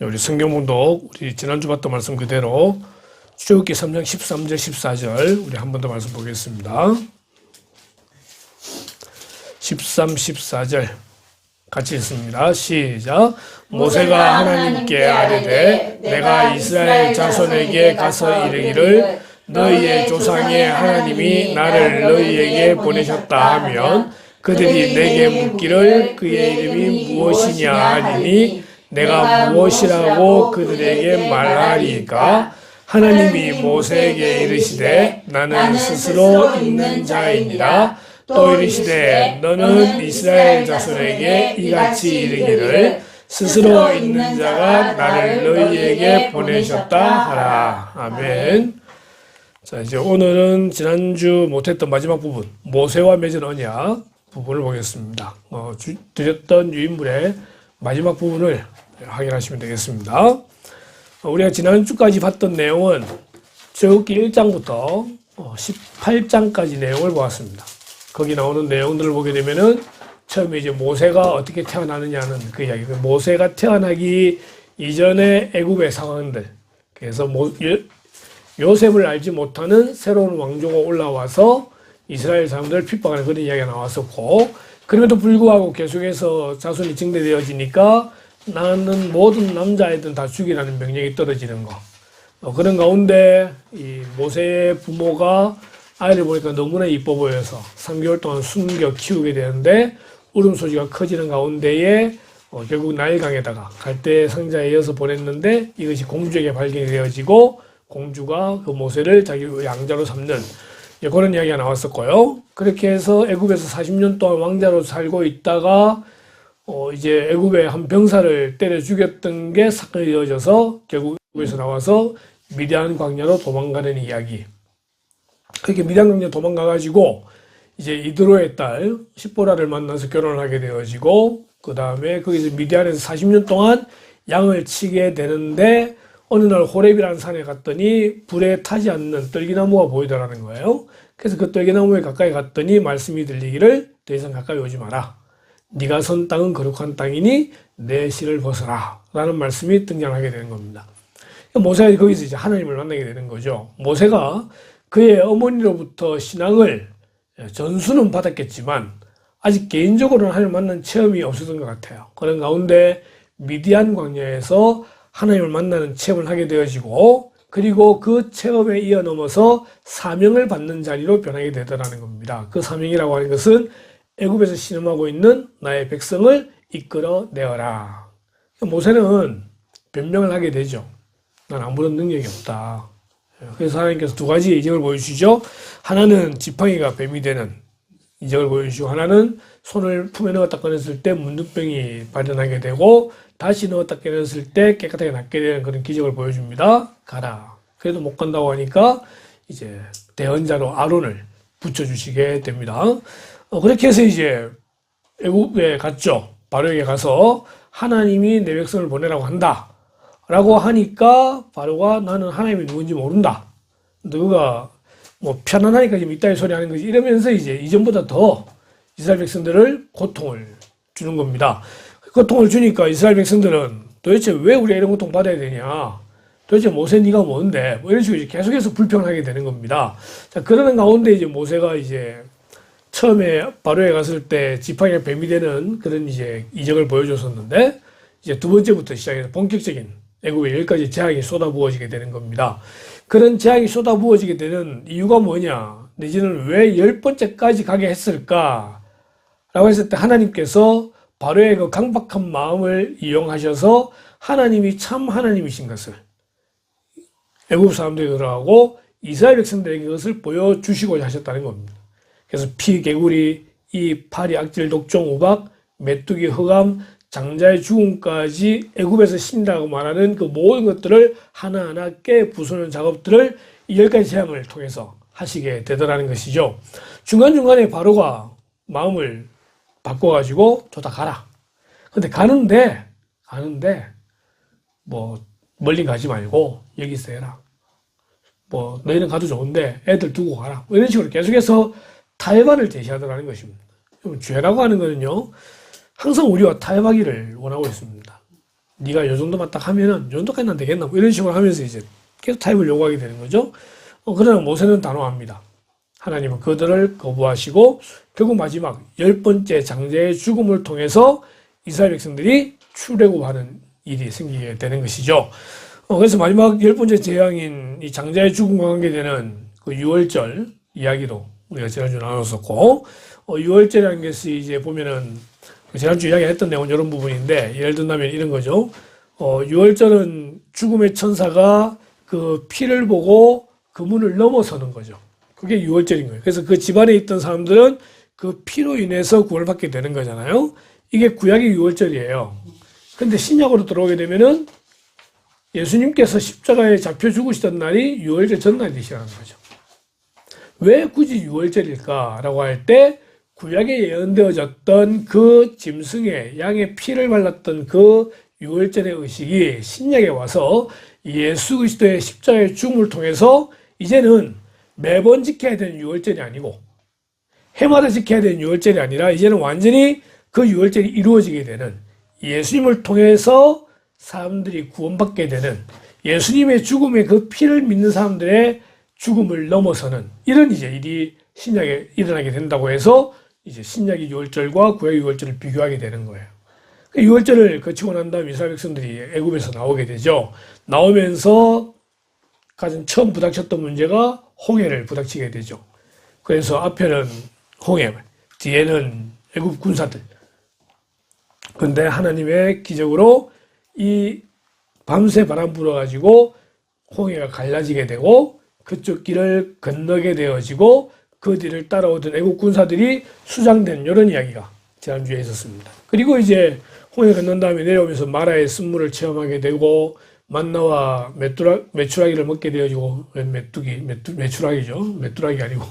우리 성경 봉독, 우리 지난주 봤던 말씀 그대로 출애굽기 3장 13절, 14절 우리 한 번 더 말씀 보겠습니다. 13, 14절 같이 읽습니다. 시작. 모세가 하나님께 아뢰되 내가 이스라엘 자손에게 가서 이르기를 너희의 조상의 하나님이 나를 너희에게 보내셨다 하면 그들이 내게 묻기를 그의 이름이 무엇이냐 하리니 내가 무엇이라고 그들에게 말하리까? 하나님이 모세에게 이르시되 나는 스스로 있는 자이니라. 또 이르시되 너는 이스라엘 자손에게 이같이 이르기를 스스로 있는 자가 나를 너희에게 보내셨다 하라. 아멘. 자, 이제 오늘은 지난주 못했던 마지막 부분, 모세와 맺은 언약 부분을 보겠습니다. 드렸던 유인물의 마지막 부분을 확인하시면 되겠습니다. 우리가 지난주까지 봤던 내용은 출애굽기 1장부터 18장까지 내용을 보았습니다. 거기 나오는 내용들을 보게 되면은 처음에 이제 모세가 어떻게 태어나느냐는 그 이야기. 모세가 태어나기 이전의 애굽의 상황들. 그래서 요셉을 알지 못하는 새로운 왕조가 올라와서 이스라엘 사람들을 핍박하는 그런 이야기가 나왔었고, 그럼에도 불구하고 계속해서 자손이 증대되어지니까 나는 모든 남자애들은 다 죽이라는 명령이 떨어지는 거. 그런 가운데 이 모세의 부모가 아이를 보니까 너무나 이뻐 보여서 3개월 동안 숨겨 키우게 되는데 울음소리가 커지는 가운데에 결국 나일강에다가 갈대 상자에 이어서 보냈는데 이것이 공주에게 발견이 되어지고 공주가 그 모세를 자기 양자로 삼는 그런 이야기가 나왔었고요. 그렇게 해서 애굽에서 40년 동안 왕자로 살고 있다가 이제 애굽의 한 병사를 때려 죽였던 게 사건이 되어져서 결국 애굽에서 나와서 미디안 광야로 도망가는 이야기. 그렇게 미디안 광야 도망가가지고 이제 이드로의 딸 십보라를 만나서 결혼을 하게 되어지고 그 다음에 거기서 미디안에서 40년 동안 양을 치게 되는데 어느 날 호렙이라는 산에 갔더니 불에 타지 않는 떨기나무가 보이더라는 거예요. 그래서 그 떨기나무에 가까이 갔더니 말씀이 들리기를 더 이상 가까이 오지 마라. 네가 선 땅은 거룩한 땅이니 내 실을 벗어라. 라는 말씀이 등장하게 되는 겁니다. 모세가 거기서 이제 하나님을 만나게 되는 거죠. 모세가 그의 어머니로부터 신앙을 전수는 받았겠지만 아직 개인적으로는 하나님을 만난 체험이 없었던 것 같아요. 그런 가운데 미디안 광야에서 하나님을 만나는 체험을 하게 되어지고 그리고 그 체험에 이어넘어서 사명을 받는 자리로 변하게 되더라는 겁니다. 그 사명이라고 하는 것은 애굽에서 신음하고 있는 나의 백성을 이끌어내어라. 모세는 변명을 하게 되죠. 난 아무런 능력이 없다. 그래서 하나님께서 두 가지의 이적을 보여주시죠. 하나는 지팡이가 뱀이 되는 이적을 보여주시고 하나는 손을 품에 넣었다 꺼냈을 때 문둥병이 발현하게 되고 다시 넣었다 꺼냈을 때 깨끗하게 낫게 되는 그런 기적을 보여줍니다. 가라. 그래도 못 간다고 하니까 이제 대언자로 아론을 붙여주시게 됩니다. 그렇게 해서 이제 애굽에 갔죠. 바로에게 가서 하나님이 내 백성을 보내라고 한다. 라고 하니까 바로가 나는 하나님이 누군지 모른다. 너가 뭐 편안하니까 지금 이따위 소리 하는 거지. 이러면서 이제 이전보다 더 이스라엘 백성들을 고통을 주는 겁니다. 고통을 주니까 이스라엘 백성들은 도대체 왜 우리가 이런 고통 받아야 되냐. 도대체 모세 네가 뭔데. 뭐 이런 식으로 이제 계속해서 불평하게 되는 겁니다. 자, 그러는 가운데 이제 모세가 이제 처음에 바로에 갔을 때 지팡이가 뱀이 되는 그런 이제 이적을 보여줬었는데 이제 두 번째부터 시작해서 본격적인 애굽에 10가지 재앙이 쏟아부어지게 되는 겁니다. 그런 재앙이 쏟아부어지게 되는 이유가 뭐냐, 내지는 왜 10번째까지 가게 했을까? 라고 했을 때 하나님께서 바로의 그 강박한 마음을 이용하셔서 하나님이 참 하나님이신 것을 애굽 사람들이 들어가고 이스라엘 백성들에게 그것을 보여주시고자 하셨다는 겁니다. 그래서 피, 개구리, 이 파리, 악질, 독종, 우박, 메뚜기, 흑암, 장자의 죽음까지 애굽에서 신이라고 말하는 그 모든 것들을 하나하나 깨 부수는 작업들을 이 10가지 재앙을 통해서 하시게 되더라는 것이죠. 중간중간에 바로가 마음을 바꿔가지고 좋다 가라. 근데 가는데 뭐 멀리 가지 말고 여기서 해라. 뭐 너희는 가도 좋은데 애들 두고 가라. 뭐 이런 식으로 계속해서 타협안을 제시하더라는 것입니다. 죄라고 하는 거는요, 항상 우리와 타협하기를 원하고 있습니다. 네가 요 정도만 딱 하면은 요 정도까지는 되겠나? 뭐 이런 식으로 하면서 이제 계속 타협을 요구하게 되는 거죠. 그러나 모세는 단호합니다. 하나님은 그들을 거부하시고 결국 마지막 10번째 장자의 죽음을 통해서 이스라엘 백성들이 출애굽하는 일이 생기게 되는 것이죠. 그래서 마지막 10번째 재앙인 이 장자의 죽음과 관계되는 그 유월절 이야기도 우리가 지난주 나눴었고, 유월절이라는 것이 이제 보면은 지난주 이야기했던 내용은 이런 부분인데, 예를 든다면 이런 거죠. 유월절은 죽음의 천사가 그 피를 보고 그 문을 넘어서는 거죠. 그게 유월절인 거예요. 그래서 그 집안에 있던 사람들은 그 피로 인해서 구원을 받게 되는 거잖아요. 이게 구약의 유월절이에요. 근데 신약으로 들어오게 되면은 예수님께서 십자가에 잡혀 죽으시던 날이 유월절 전날이시라는 거죠. 왜 굳이 유월절일까라고 할 때 구약에 예언되어졌던 그 짐승의 양의 피를 발랐던 그 유월절의 의식이 신약에 와서 예수 그리스도의 십자가의 죽음을 통해서 이제는 매번 지켜야 되는 유월절이 아니고 해마다 지켜야 되는 유월절이 아니라 이제는 완전히 그 유월절이 이루어지게 되는, 예수님을 통해서 사람들이 구원받게 되는, 예수님의 죽음의 그 피를 믿는 사람들의 죽음을 넘어서는 이런 이제 일이 신약에 일어나게 된다고 해서 이제 신약의 유월절과 구약의 유월절을 비교하게 되는 거예요. 그 유월절을 거치고 난 다음 이스라엘 백성들이 애굽에서 나오게 되죠. 나오면서 가장 처음 부닥쳤던 문제가 홍해를 부닥치게 되죠. 그래서 앞에는 홍해, 뒤에는 애굽 군사들. 근데 하나님의 기적으로 이 밤새 바람 불어가지고 홍해가 갈라지게 되고 그쪽 길을 건너게 되어지고 그 뒤를 따라오던 애국 군사들이 수장된 이런 이야기가 지난주에 있었습니다. 그리고 이제 홍해 건넌 다음에 내려오면서 마라의 쓴물을 체험하게 되고 만나와 메추라기를 먹게 되어지고, 메추라기죠. 메뚜라기 아니고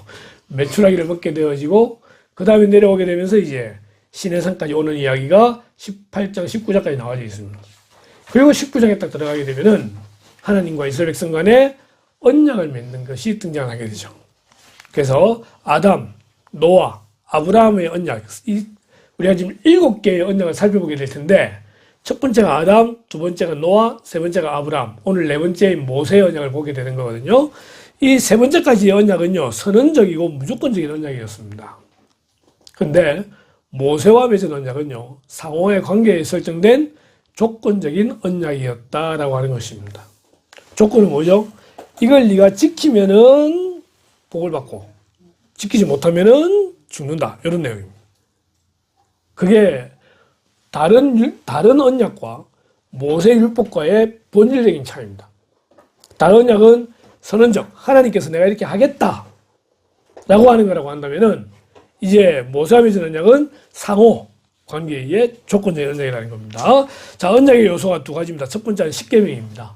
메추라기를 먹게 되어지고 그 다음에 내려오게 되면서 이제 시내산까지 오는 이야기가 18장, 19장까지 나와져 있습니다. 그리고 19장에 딱 들어가게 되면은 하나님과 이스라엘 백성 간에 언약을 맺는 것이 등장하게 되죠. 그래서 아담, 노아, 아브라함의 언약, 우리가 지금 7개의 언약을 살펴보게 될 텐데, 첫 번째가 아담, 두 번째가 노아, 세 번째가 아브라함, 오늘 네 번째인 모세의 언약을 보게 되는 거거든요. 이 세 번째까지의 언약은요, 선언적이고 무조건적인 언약이었습니다. 근데 모세와 맺은 언약은요, 상호의 관계에 설정된 조건적인 언약이었다라고 하는 것입니다. 조건은 뭐죠? 이걸 네가 지키면은 복을 받고 지키지 못하면은 죽는다, 이런 내용입니다. 그게 다른 언약과 모세 율법과의 본질적인 차이입니다. 다른 언약은 선언적, 하나님께서 내가 이렇게 하겠다 라고 하는 거라고 한다면은, 이제 모세와 맺은 언약은 상호 관계의 조건적인 언약이라는 겁니다. 자, 언약의 요소가 두 가지입니다. 첫 번째는 십계명입니다.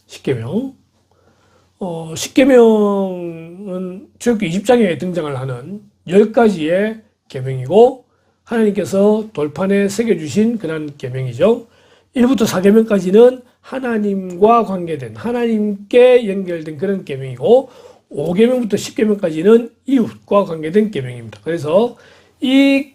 십계명. 십계명은 출애굽기 20장에 등장을 하는 10가지의 계명이고, 하나님께서 돌판에 새겨주신 그런 계명이죠. 1부터 4계명까지는 하나님과 관계된, 하나님께 연결된 그런 계명이고, 5계명부터 10계명까지는 이웃과 관계된 계명입니다. 그래서 이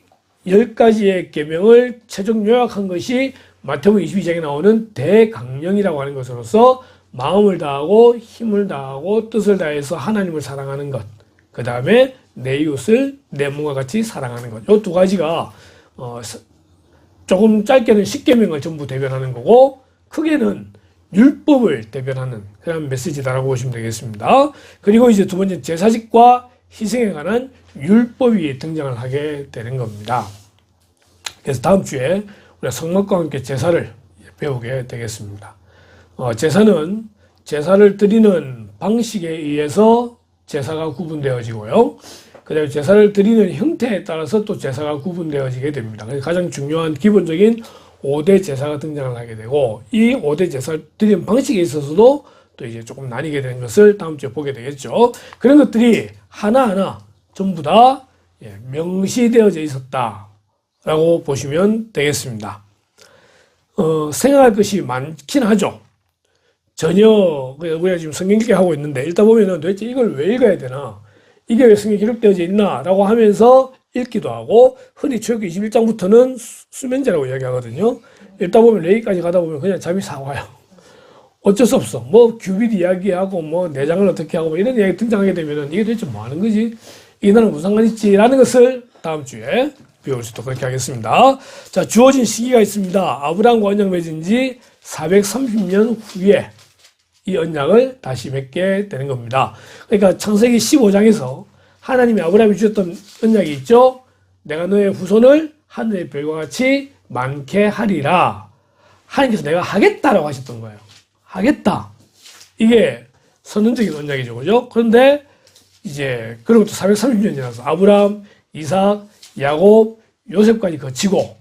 10가지의 계명을 최종 요약한 것이 마태복음 22장에 나오는 대강령이라고 하는 것으로서 마음을 다하고 힘을 다하고 뜻을 다해서 하나님을 사랑하는 것, 그 다음에 내 이웃을 내 몸과 같이 사랑하는 것, 이 두 가지가 조금 짧게는 십계명을 전부 대변하는 거고, 크게는 율법을 대변하는 그런 메시지다라고 보시면 되겠습니다. 그리고 이제 두 번째, 제사직과 희생에 관한 율법이 등장을 하게 되는 겁니다. 그래서 다음 주에 우리가 성막과 함께 제사를 배우게 되겠습니다. 제사는 제사를 드리는 방식에 의해서 제사가 구분되어지고요. 그 다음에 제사를 드리는 형태에 따라서 또 제사가 구분되어지게 됩니다. 그래서 가장 중요한 기본적인 5대 제사가 등장을 하게 되고, 이 5대 제사를 드리는 방식에 있어서도 또 이제 조금 나뉘게 되는 것을 다음 주에 보게 되겠죠. 그런 것들이 하나하나 전부 다 명시되어져 있었다라고 보시면 되겠습니다. 생각할 것이 많긴 하죠. 전혀, 우리가 지금 성경 읽기 하고 있는데, 읽다 보면은 도대체 이걸 왜 읽어야 되나? 이게 왜 성경에 기록되어져 있나? 라고 하면서 읽기도 하고, 흔히 출애굽기 21장부터는 수면제라고 이야기하거든요. 읽다 보면 레위까지 가다 보면 그냥 잠이 싹 와요. 어쩔 수 없어. 뭐 규빗 이야기하고 뭐 내장을 어떻게 하고 뭐 이런 이야기 등장하게 되면은 이게 도대체 뭐 하는 거지? 이게 나는 무슨 상관있지라는 것을 다음 주에 배울 수 있도록 그렇게 하겠습니다. 자, 주어진 시기가 있습니다. 아브라함과 언약 맺은 지 430년 후에 이 언약을 다시 맺게 되는 겁니다. 그러니까 창세기 15장에서 하나님이 아브라함이 주셨던 언약이 있죠. 내가 너의 후손을 하늘의 별과 같이 많게 하리라. 하나님께서 내가 하겠다라고 하셨던 거예요. 하겠다. 이게 선언적인 언약이죠. 그죠? 그런데 이제 그로부터 430년이 지나서 아브라함, 이삭, 야곱, 요셉까지 거치고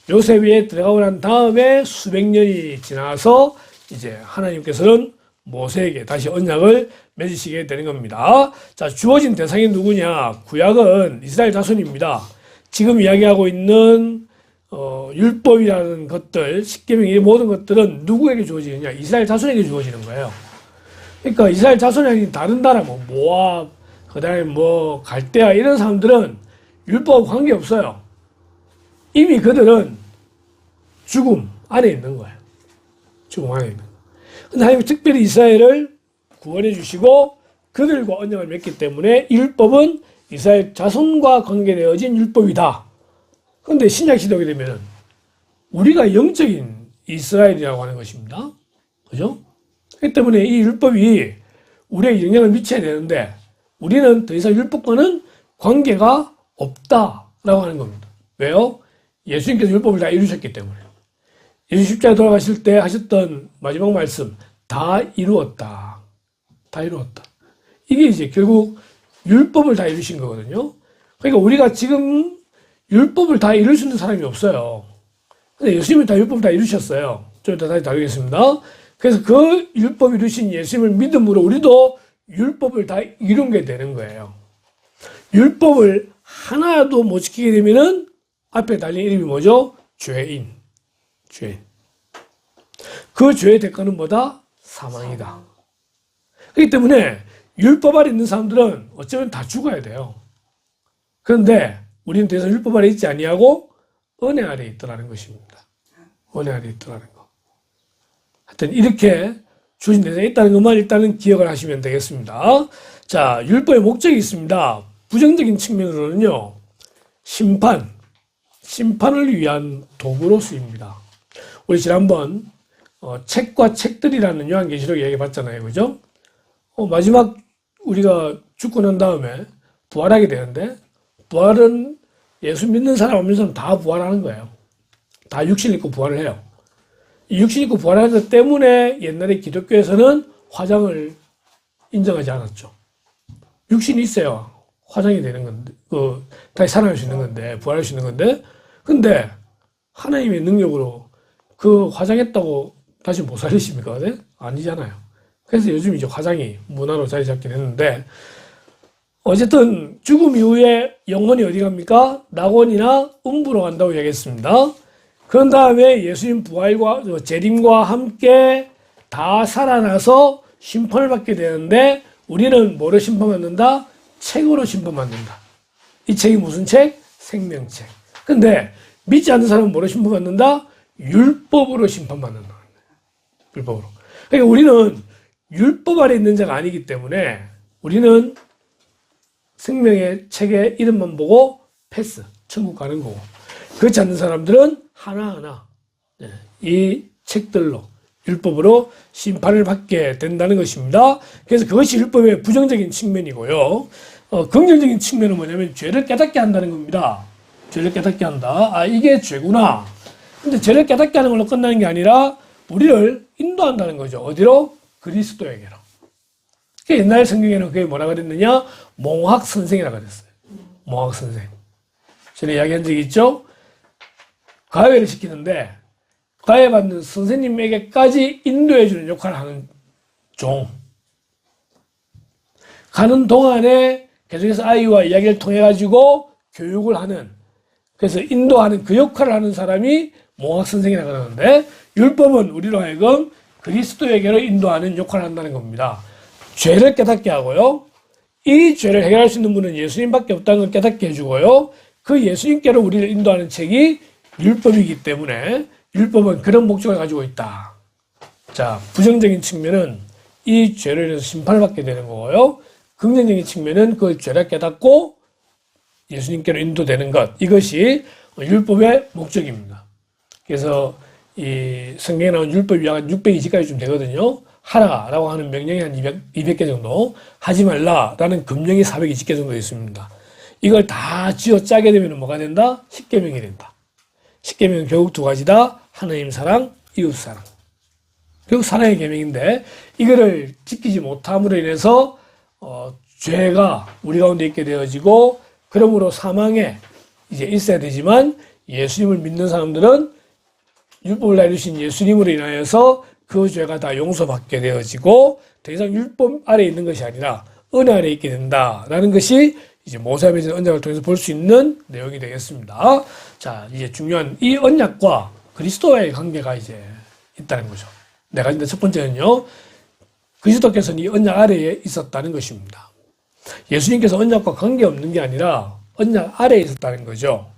요셉에 들어가고 난 다음에 수백 년이 지나서 이제 하나님께서는 모세에게 다시 언약을 맺으시게 되는 겁니다. 자, 주어진 대상이 누구냐? 구약은 이스라엘 자손입니다. 지금 이야기하고 있는 율법이라는 것들, 십계명 이 모든 것들은 누구에게 주어지느냐? 이스라엘 자손에게 주어지는 거예요. 그러니까 이스라엘 자손이 아닌 다른 나라, 뭐 모압, 그다음에 뭐 갈대아 이런 사람들은 율법과 관계 없어요. 이미 그들은 죽음 안에 있는 거예요. 죽음 안에 있는 거예요. 근데 하나님은 특별히 이스라엘을 구원해 주시고 그들과 언약을 맺기 때문에 율법은 이스라엘 자손과 관계되어진 율법이다. 그런데 신약 시대에 오게 되면 우리가 영적인 이스라엘이라고 하는 것입니다. 그죠? 그렇기 때문에 이 율법이 우리에게 영향을 미쳐야 되는데 우리는 더 이상 율법과는 관계가 없다라고 하는 겁니다. 왜요? 예수님께서 율법을 다 이루셨기 때문에. 예수 십자가에 돌아가실 때 하셨던 마지막 말씀, 다 이루었다. 다 이루었다. 이게 이제 결국 율법을 다 이루신 거거든요. 그러니까 우리가 지금 율법을 다 이룰 수 있는 사람이 없어요. 근데 예수님이 다 율법을 다 이루셨어요. 좀 이따 다시 다루겠습니다. 그래서 그 율법 이루신 예수님을 믿음으로 우리도 율법을 다 이룬게 되는 거예요. 율법을 하나도 못 지키게 되면은 앞에 달린 이름이 뭐죠? 죄인. 죄인. 그 죄의 대가는 뭐다? 사망이다. 그렇기 때문에 율법 아래 있는 사람들은 어쩌면 다 죽어야 돼요. 그런데 우리는 더 이상 율법 아래 있지 아니하고 은혜 아래 있더라는 것입니다. 은혜 아래 있더라는 거. 하여튼 이렇게 주신 대상에 있다는 것만 일단은 기억을 하시면 되겠습니다. 자, 율법의 목적이 있습니다. 부정적인 측면으로는요, 심판을 위한 도구로 쓰입니다. 우리 지난번 책과 책들이라는 요한계시록 얘기 봤잖아요. 그죠? 마지막 우리가 죽고 난 다음에 부활하게 되는데 부활은 예수 믿는 사람 없는 사람 다 부활하는 거예요. 다 육신 있고 부활을 해요. 이 육신 있고 부활하는 것 때문에 옛날에 기독교에서는 화장을 인정하지 않았죠. 육신이 있어야 화장이 되는 건데, 다시 살아날 수 있는 건데, 부활할 수 있는 건데, 근데 하나님의 능력으로 그 화장했다고 다시 못 살리십니까? 네? 아니잖아요. 그래서 요즘 이제 화장이 문화로 자리 잡긴 했는데, 어쨌든 죽음 이후에 영혼이 어디 갑니까? 낙원이나 음부로 간다고 얘기했습니다. 그런 다음에 예수님 부활과 재림과 함께 다 살아나서 심판을 받게 되는데 우리는 뭐로 심판받는다? 책으로 심판받는다. 이 책이 무슨 책? 생명책. 근데 믿지 않는 사람은 뭐로 심판받는다? 율법으로 심판받는다. 율법으로. 그러니까 우리는 율법 아래 있는 자가 아니기 때문에 우리는 생명의 책의 이름만 보고 패스, 천국 가는 거고. 그렇지 않는 사람들은 하나하나 이 책들로, 율법으로 심판을 받게 된다는 것입니다. 그래서 그것이 율법의 부정적인 측면이고요. 긍정적인 측면은 뭐냐면 죄를 깨닫게 한다는 겁니다. 죄를 깨닫게 한다. 아, 이게 죄구나. 근데 죄를 깨닫게 하는 걸로 끝나는 게 아니라 우리를 인도한다는 거죠. 어디로? 그리스도에게로. 옛날 성경에는 그게 뭐라 그랬느냐? 몽학 선생이라고 그랬어요. 몽학 선생. 전에 이야기한 적이 있죠? 가해를 시키는데 가해받는 선생님에게까지 인도해주는 역할을 하는 종. 가는 동안에 계속해서 아이와 이야기를 통해가지고 교육을 하는, 그래서 인도하는 그 역할을 하는 사람이 몽학 선생이라고 하는데, 율법은 우리로 하여금 그리스도에게로 인도하는 역할을 한다는 겁니다. 죄를 깨닫게 하고요. 이 죄를 해결할 수 있는 분은 예수님밖에 없다는 걸 깨닫게 해주고요. 그 예수님께로 우리를 인도하는 책이 율법이기 때문에 율법은 그런 목적을 가지고 있다. 자, 부정적인 측면은 이 죄로 인해서 심판을 받게 되는 거고요. 긍정적인 측면은 그 죄를 깨닫고 예수님께로 인도되는 것. 이것이 율법의 목적입니다. 그래서 이 성경에 나온 율법이 약 620가지쯤 되거든요. 하라라고 하는 명령이 한 200개 정도, 하지 말라라는 금령이 420개 정도 있습니다. 이걸 다 쥐어 짜게 되면 뭐가 된다? 십계명이 된다. 십계명은 결국 두 가지다. 하나님 사랑, 이웃 사랑. 결국 사랑의 계명인데 이거를 지키지 못함으로 인해서 죄가 우리 가운데 있게 되어지고 그러므로 사망에 이제 있어야 되지만 예수님을 믿는 사람들은 율법을 내주신 예수님으로 인하여서 그 죄가 다 용서받게 되어지고 더 이상 율법 아래에 있는 것이 아니라 은혜 아래에 있게 된다라는 것이 이제 모세에 맺은 언약을 통해서 볼 수 있는 내용이 되겠습니다. 자, 이제 중요한 이 언약과 그리스도와의 관계가 이제 있다는 거죠. 네 가지인데 첫 번째는요, 그리스도께서는 이 언약 아래에 있었다는 것입니다. 예수님께서 언약과 관계없는 게 아니라 언약 아래에 있었다는 거죠.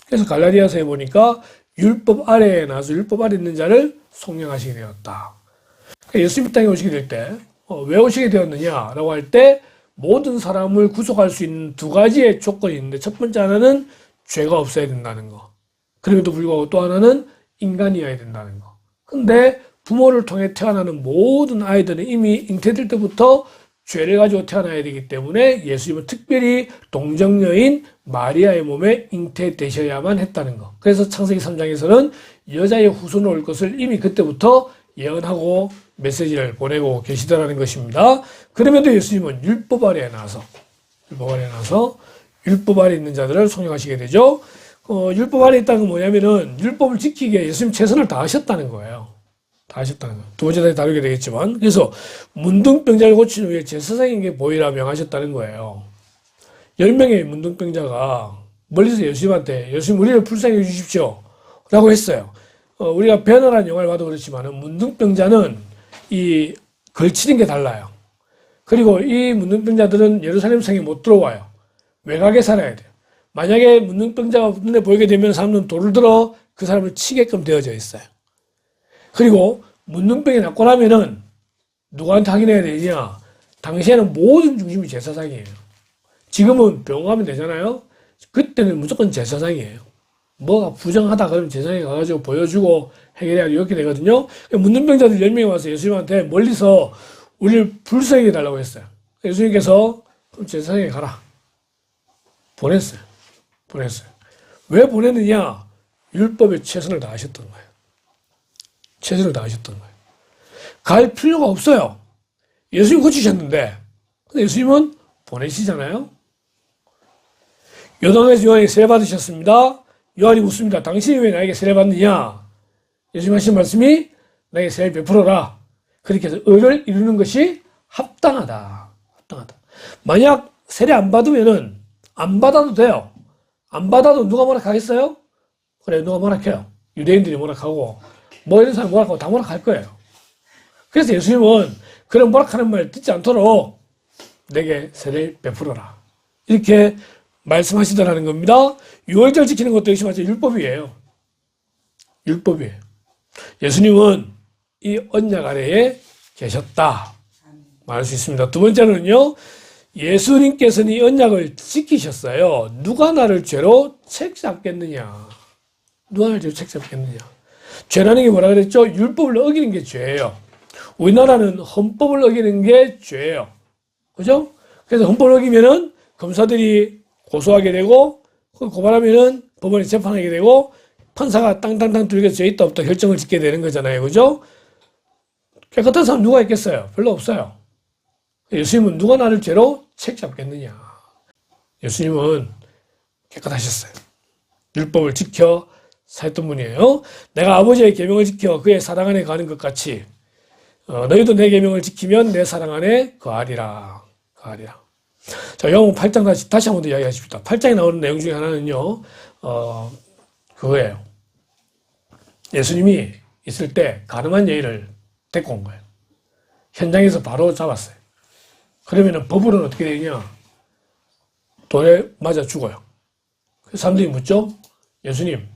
그래서 갈라디아서에 보니까 율법 아래에 나서 율법 아래에 있는 자를 속량하시게 되었다. 그러니까 예수님 땅에 오시게 될 때, 왜 오시게 되었느냐라고 할 때 모든 사람을 구속할 수 있는 두 가지의 조건이 있는데 첫 번째 하나는 죄가 없어야 된다는 거. 그럼에도 불구하고 또 하나는 인간이어야 된다는 거. 근데 부모를 통해 태어나는 모든 아이들은 이미 잉태될 때부터 죄를 가지고 태어나야 되기 때문에 예수님은 특별히 동정녀인 마리아의 몸에 잉태되셔야만 했다는 거. 그래서 창세기 3장에서는 여자의 후손으로 올 것을 이미 그때부터 예언하고 메시지를 보내고 계시더라는 것입니다. 그럼에도 예수님은 율법 아래에 나서 율법 아래에 있는 자들을 속량하시게 되죠. 율법 아래에 있다는 건 뭐냐면은 율법을 지키기에 예수님 최선을 다하셨다는 거예요. 다 하셨다는 거예요. 두 번째 다루게 되겠지만, 그래서 문둥병자를 고친 후에 제사장에게 보이라 명하셨다는 거예요. 10명의 문둥병자가 멀리서 예수님한테 예수님 우리를 불쌍히 해주십시오 라고 했어요. 우리가 배너라는 영화를 봐도 그렇지만 문둥병자는 이 걸치는 게 달라요. 그리고 이 문둥병자들은 예루살렘 성에 못 들어와요. 외곽에 살아야 돼요. 만약에 문둥병자가 눈에 보이게 되면 사람들은 돌을 들어 그 사람을 치게끔 되어져 있어요. 그리고 문둥병이 낫고 나면은 누구한테 확인해야 되냐? 당시에는 모든 중심이 제사장이에요. 지금은 병원 가면 되잖아요. 그때는 무조건 제사장이에요. 뭐가 부정하다 그러면 제사장에 가가지고 보여주고 해결해야 이렇게 되거든요. 문둥병자들 10명이 와서 예수님한테 멀리서 우리를 불쌍히 해달라고 했어요. 예수님께서 그럼 제사장에 가라. 보냈어요. 왜 보냈느냐? 율법에 최선을 다하셨던 거예요. 최선을 다하셨던 거예요. 갈 필요가 없어요. 예수님 고치셨는데, 근데 예수님은 보내시잖아요. 요단에서 요한이 세례 받으셨습니다. 요한이 묻습니다. 당신이 왜 나에게 세례 받느냐? 예수님 하신 말씀이 나에게 세례를 베풀어라. 그렇게 해서 의를 이루는 것이 합당하다. 만약 세례 안 받으면은 안 받아도 돼요. 안 받아도 누가 뭐라 하겠어요? 그래, 누가 뭐라 해요? 유대인들이 뭐라 하고 뭐 이런 사람 뭐라 하고 다 뭐라 할 거예요. 그래서 예수님은 그런 뭐라 하는 말 듣지 않도록 내게 세례를 베풀어라. 이렇게 말씀하시더라는 겁니다. 유월절 지키는 것도 역시 마찬가지 율법이에요. 예수님은 이 언약 아래에 계셨다 말할 수 있습니다. 두 번째는요, 예수님께서는 이 언약을 지키셨어요. 누가 나를 죄로 책잡겠느냐? 죄라는 게 뭐라 그랬죠? 율법을 어기는 게 죄예요. 우리나라는 헌법을 어기는 게 죄예요. 그죠? 그래서 헌법을 어기면은 검사들이 고소하게 되고, 고발하면은 법원에 재판하게 되고, 판사가 땅땅땅 두들겨 죄 있다 없다 결정을 짓게 되는 거잖아요. 그죠? 깨끗한 사람 누가 있겠어요? 별로 없어요. 예수님은 누가 나를 죄로 책잡겠느냐? 예수님은 깨끗하셨어요. 율법을 지켜 사했던 분이에요. 내가 아버지의 계명을 지켜 그의 사랑 안에 가는 것 같이 너희도 내 계명을 지키면 내 사랑 안에 거하리라. 자, 요한복음 8장 다시 한번 더 이야기하십시다. 8장에 나오는 내용 중에 하나는요, 그거예요. 예수님이 있을 때 가늠한 여인을 데리고 온 거예요. 현장에서 바로 잡았어요. 그러면은 법으로는 어떻게 되냐? 돌에 맞아 죽어요. 그래서 사람들이 묻죠. 예수님,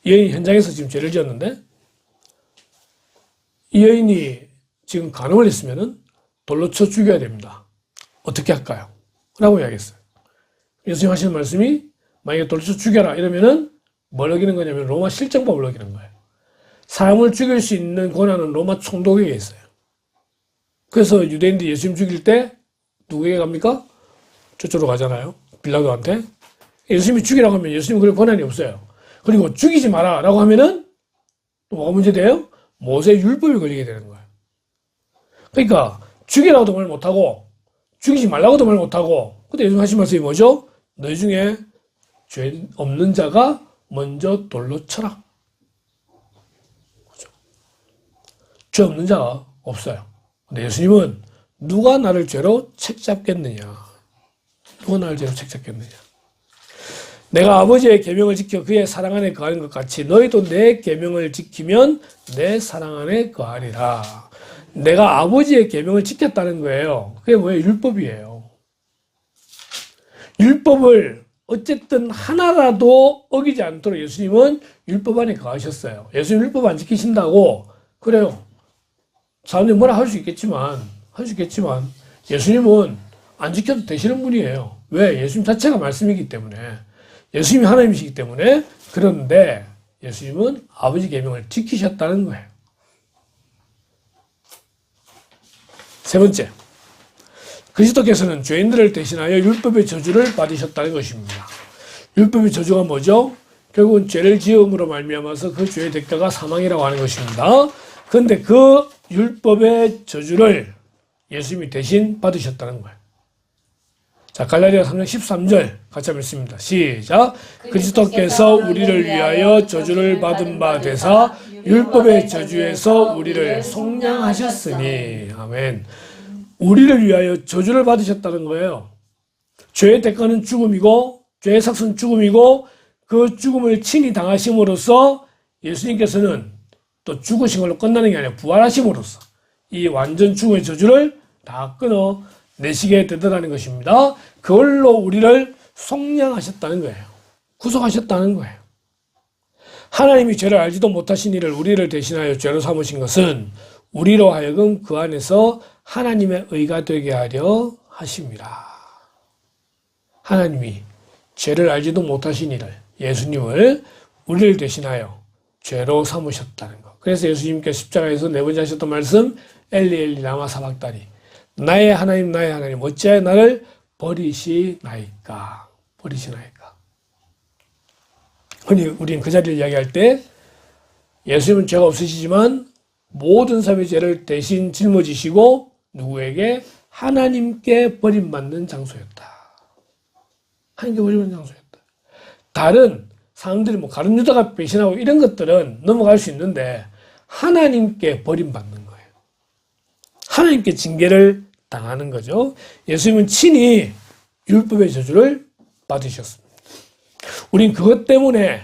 이 여인이 현장에서 지금 죄를 지었는데 이 여인이 지금 간음을 했으면은 돌로 쳐 죽여야 됩니다. 어떻게 할까요? 라고 이야기했어요. 예수님 하시는 말씀이 만약에 돌로 쳐 죽여라 이러면은 뭘 어기는 거냐면 로마 실정법을 어기는 거예요. 사람을 죽일 수 있는 권한은 로마 총독에게 있어요. 그래서 유대인들이 예수님 죽일 때 누구에게 갑니까? 저쪽으로 가잖아요. 빌라도한테. 예수님이 죽이라고 하면 예수님 그럴 권한이 없어요. 그리고 죽이지 마라 라고 하면은 또 뭐가 문제돼요? 모세 율법이 걸리게 되는 거예요. 그러니까 죽이라고도 말 못하고 죽이지 말라고도 말 못하고 그때 예수님 하신 말씀이 뭐죠? 너희 중에 죄 없는 자가 먼저 돌로 쳐라. 그렇죠? 죄 없는 자가 없어요. 근데 예수님은 누가 나를 죄로 책잡겠느냐? 누가 나를 죄로 책잡겠느냐? 내가 아버지의 계명을 지켜 그의 사랑 안에 거하는 것 같이 너희도 내 계명을 지키면 내 사랑 안에 거하리라. 내가 아버지의 계명을 지켰다는 거예요. 그게 뭐예요? 율법이에요. 율법을 어쨌든 하나라도 어기지 않도록 예수님은 율법 안에 거하셨어요. 예수님 율법 안 지키신다고 그래요. 사람들이 뭐라 할 수 있겠지만 예수님은 안 지켜도 되시는 분이에요. 왜? 예수님 자체가 말씀이기 때문에. 예수님이 하나님이시기 때문에. 그런데 예수님은 아버지 계명을 지키셨다는 거예요. 세 번째, 그리스도께서는 죄인들을 대신하여 율법의 저주를 받으셨다는 것입니다. 율법의 저주가 뭐죠? 결국은 죄를 지음으로 말미암아서 그 죄의 대가가 사망이라고 하는 것입니다. 그런데 그 율법의 저주를 예수님이 대신 받으셨다는 거예요. 자, 갈라디아 3장 13절 같이 한번 읽습니다. 시작. 그리스도께서 우리를 위하여 저주를 받은 바 되사 율법의 저주에서 우리를 속량하셨으니. 아멘. 우리를 위하여 저주를 받으셨다는 거예요. 죄의 대가는 죽음이고 죄의 삭은 죽음이고 그 죽음을 친히 당하심으로써 예수님께서는 또 죽으신 걸로 끝나는 게 아니라 부활하심으로써 이 완전 죽음의 저주를 다 끊어내시게 되더라는 것입니다. 그걸로 우리를 속량하셨다는 거예요. 구속하셨다는 거예요. 하나님이 죄를 알지도 못하신 이를 우리를 대신하여 죄로 삼으신 것은 우리로 하여금 그 안에서 하나님의 의가 되게 하려 하심이라. 하나님이 죄를 알지도 못하신 이를, 예수님을 우리를 대신하여 죄로 삼으셨다는 것. 그래서 예수님께서 십자가에서 네 번째 하셨던 말씀, 엘리 엘리 라마 사박다니. 나의 하나님 어찌하여 나를 버리시나이까. 우리는 그 자리를 이야기할 때 예수님은 죄가 없으시지만 모든 사람의 죄를 대신 짊어지시고 누구에게? 하나님께 버림받는 장소였다. 하나님께 버림받는 장소였다. 다른 사람들이 가룟 유다가 배신하고 이런 것들은 넘어갈 수 있는데 하나님께 버림받는 거예요. 하나님께 징계를 당하는 거죠. 예수님은 친히 율법의 저주를 받으셨습니다. 우린 그것 때문에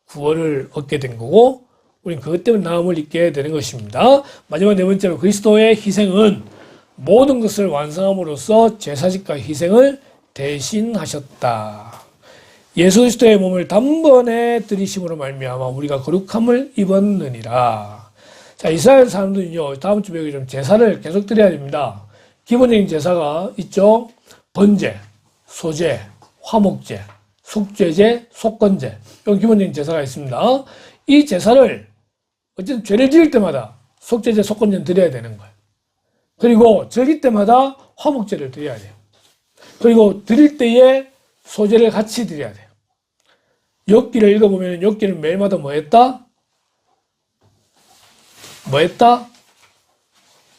구원을 얻게 된 거고 우린 그것 때문에 나음을 입게 되는 것입니다. 마지막 네 번째로 그리스도의 희생은 모든 것을 완성함으로써 제사직과 희생을 대신하셨다. 예수 그리스도의 몸을 단번에 들이심으로 말미암아 우리가 거룩함을 입었느니라. 자, 이스라엘 사람들은요, 다음 주 배우기 좀 제사를 계속 드려야 됩니다. 기본적인 제사가 있죠. 번제, 소제, 화목제, 속죄제, 속건제. 이런 기본적인 제사가 있습니다. 이 제사를 어쨌든 죄를 지을 때마다 속죄제, 속건제는 드려야 되는 거예요. 그리고 절기 때마다 화목제를 드려야 돼요. 그리고 드릴 때에 소제를 같이 드려야 돼요. 욥기를 읽어보면 욥기는 매일마다 뭐 했다?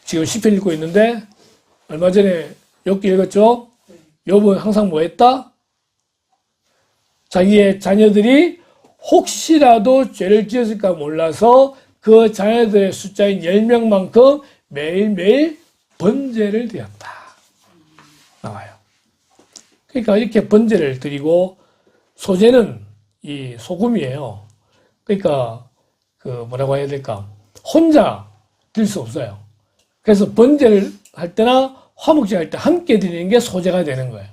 지금 시편 읽고 있는데 얼마 전에 욥기 읽었죠? 욥은 항상 뭐 했다? 자기의 자녀들이 혹시라도 죄를 지었을까 몰라서 그 자녀들의 숫자인 10명만큼 매일매일 번제를 드렸다. 나와요. 그러니까 이렇게 번제를 드리고 소제는 이 소금이에요. 그러니까 뭐라고 해야 될까? 혼자 드릴 수 없어요. 그래서 번제를 할 때나 화목제 할 때 함께 드리는 게 소제가 되는 거예요.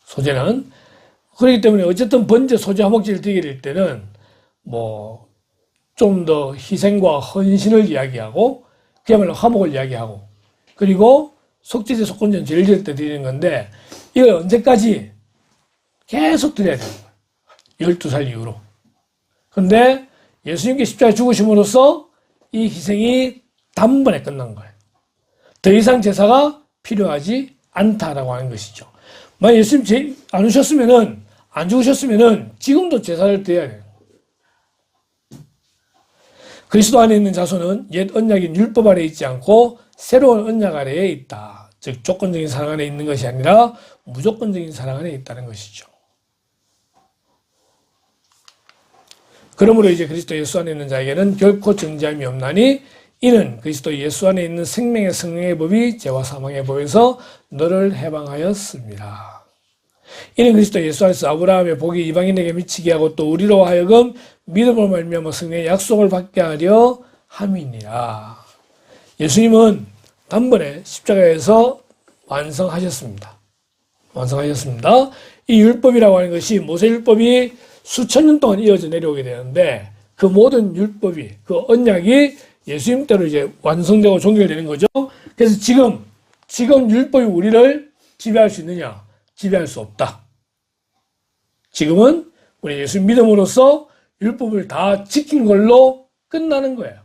소제는 그렇기 때문에 어쨌든 번제 소제 화목제를 드리게 될 때는 뭐 좀 더 희생과 헌신을 이야기하고 그야말로 화목을 이야기하고 그리고 속죄제 속건제는 제일 지을 때 드리는 건데 이걸 언제까지 계속 드려야 되는 거예요. 12살 이후로. 그런데 예수님께 십자가에 죽으심으로써 이 희생이 단번에 끝난 거예요. 더 이상 제사가 필요하지 않다라고 하는 것이죠. 만약 예수님 안 오셨으면은, 안 죽으셨으면은 지금도 제사를 드려야 돼요. 그리스도 안에 있는 자손은 옛 언약인 율법 아래에 있지 않고 새로운 언약 아래에 있다. 즉 조건적인 사랑 안에 있는 것이 아니라 무조건적인 사랑 안에 있다는 것이죠. 그러므로 이제 그리스도 예수 안에 있는 자에게는 결코 정죄함이 없나니 이는 그리스도 예수 안에 있는 생명의 성령의 법이 죄와 사망의 법에서 너를 해방하였습니다. 이는 그리스도 예수 안에서 아브라함의 복이 이방인에게 미치게 하고 또 우리로 하여금 믿음으로 말미암아 성령의 약속을 받게 하려 함이니라. 예수님은 단번에 십자가에서 완성하셨습니다. 완성하셨습니다. 이 율법이라고 하는 것이 모세율법이 수천 년 동안 이어져 내려오게 되는데 그 모든 율법이 그 언약이 예수님 때로 이제 완성되고 종결되는 거죠. 그래서 지금 율법이 우리를 지배할 수 있느냐? 지배할 수 없다. 지금은 우리 예수 믿음으로써 율법을 다 지킨 걸로 끝나는 거예요.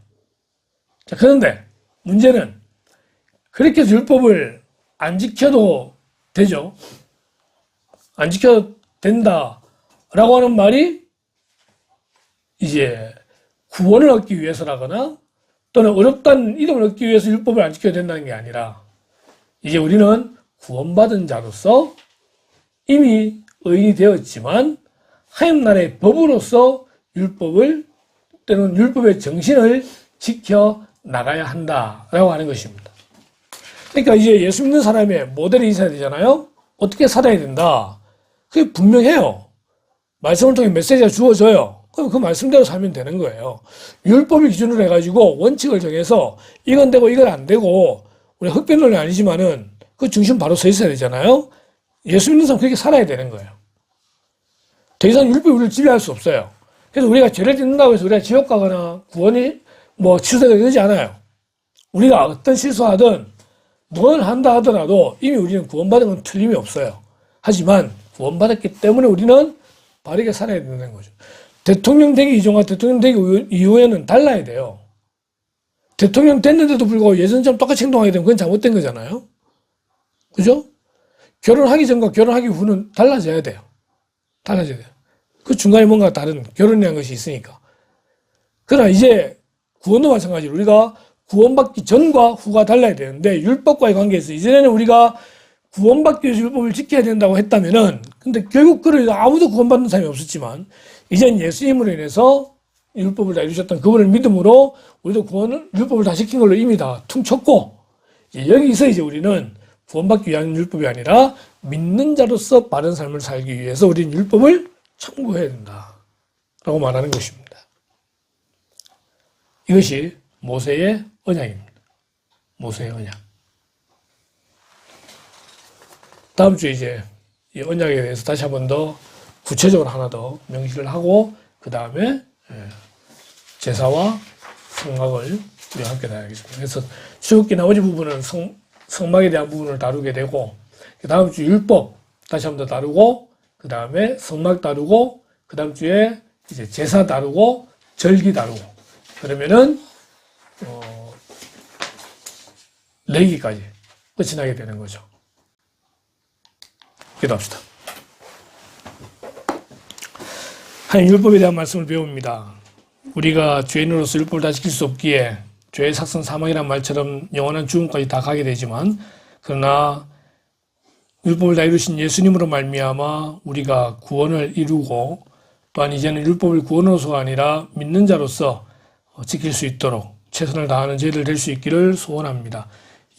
자, 그런데 문제는 그렇게 해서 율법을 안 지켜도 되죠. 안 지켜도 된다라고 하는 말이 이제 구원을 얻기 위해서라거나 또는 어렵다는 이름을 얻기 위해서 율법을 안 지켜야 된다는 게 아니라 이제 우리는 구원받은 자로서 이미 의인이 되었지만 하나님 나라의 법으로서 율법을 때로는 율법의 정신을 지켜 나가야 한다라고 하는 것입니다. 그러니까 이제 예수 믿는 사람의 모델이 있어야 되잖아요. 어떻게 살아야 된다. 그게 분명해요. 말씀을 통해 메시지가 주어져요. 그럼 그 말씀대로 살면 되는 거예요. 율법을 기준으로 해가지고 원칙을 정해서 이건 되고 이건 안 되고 우리 흑변론이 아니지만은 그 중심 바로 서 있어야 되잖아요. 예수 믿는 사람 그렇게 살아야 되는 거예요. 더 이상 율법이 우리를 지배할 수 없어요. 그래서 우리가 죄를 짓는다고 해서 우리가 지옥 가거나 구원이 취소가 되지 않아요. 우리가 어떤 실수하든 뭘 한다 하더라도 이미 우리는 구원받은 건 틀림이 없어요. 하지만 구원받았기 때문에 우리는 바르게 살아야 된다는 거죠. 대통령 되기 이전과 대통령 되기 이후에는 달라야 돼요. 대통령 됐는데도 불구하고 예전처럼 똑같이 행동하게 되면 그건 잘못된 거잖아요. 그죠? 결혼하기 전과 결혼하기 후는 달라져야 돼요. 달라져야 돼요. 그 중간에 뭔가 다른 결혼이라는 것이 있으니까. 그러나 이제 구원도 마찬가지로 우리가 구원받기 전과 후가 달라야 되는데 율법과의 관계에서 이전에는 우리가 구원받기 위해서 율법을 지켜야 된다고 했다면은 근데 결국 그를 아무도 구원받는 사람이 없었지만 이젠 예수님으로 인해서 율법을 다 이루셨던 그분을 믿음으로 우리도 율법을 다 지킨 걸로 이미 다 퉁쳤고 여기서 이제 우리는 구원받기 위한 율법이 아니라 믿는 자로서 바른 삶을 살기 위해서 우리는 율법을 참고해야 된다라고 말하는 것입니다. 이것이 모세의 언약입니다. 모세의 언약. 다음 주에 이제 이 언약에 대해서 다시 한 번 더 구체적으로 하나 더 명시를 하고 그 다음에 제사와 성막을 우리가 함께 다루겠습니다. 그래서 출애굽기 나머지 부분은 성막에 대한 부분을 다루게 되고 그 다음 주 율법 다시 한 번 더 다루고 그 다음에 성막 다루고 그 다음 주에 이제 제사 다루고 절기 다루고 그러면은 레위기까지 끝이 나게 되는 거죠. 기도합시다. 하나님 율법에 대한 말씀을 배웁니다. 우리가 죄인으로서 율법을 다 지킬 수 없기에 죄의 삭선 사망이란 말처럼 영원한 죽음까지 다 가게 되지만 그러나 율법을 다 이루신 예수님으로 말미암아 우리가 구원을 이루고 또한 이제는 율법을 구원으로서가 아니라 믿는 자로서 지킬 수 있도록 최선을 다하는 저희들 될 수 있기를 소원합니다.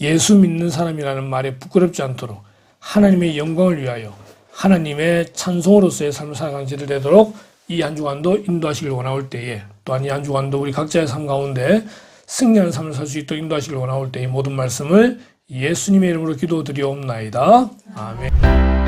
예수 믿는 사람이라는 말에 부끄럽지 않도록 하나님의 영광을 위하여 하나님의 찬송으로서의 삶을 살아가는 저희들 되도록 이 한 주간도 인도하시길 원하올 때에 또한 이 한 주간도 우리 각자의 삶 가운데 승리하는 삶을 살 수 있도록 인도하시길 원하올 때에 모든 말씀을 예수님의 이름으로 기도드리옵나이다. 아멘.